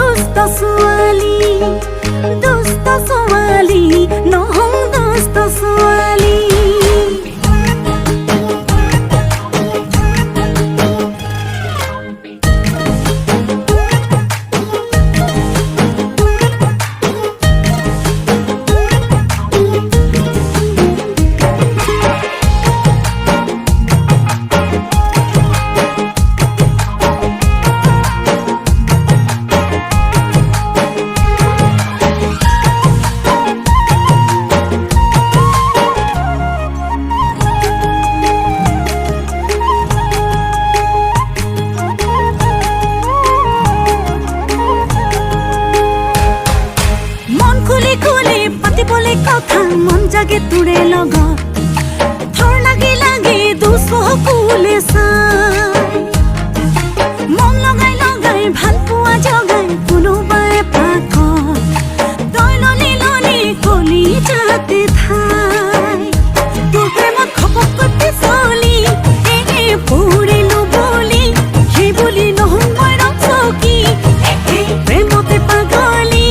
দুষ্ট ছোৱালী নহওঁ দুষ্ট ছোৱালী। কথা মন জাগে তোৰে লগত থৰ লাগি লাগি দুচকুলে চাই মন লগাই লগাই ভাল পোৱা জগাই কোনোবাই পাকত তই ললি ললি কলি যাতে ঠাই তোৰ প্ৰেমত খপকৈ পিছলি পৰিলো বুলি সেই বুলি নহওঁ মই ৰচকি প্ৰেমতে পাগলি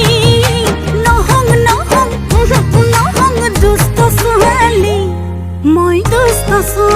মই দুষ্ট ছোৱালী।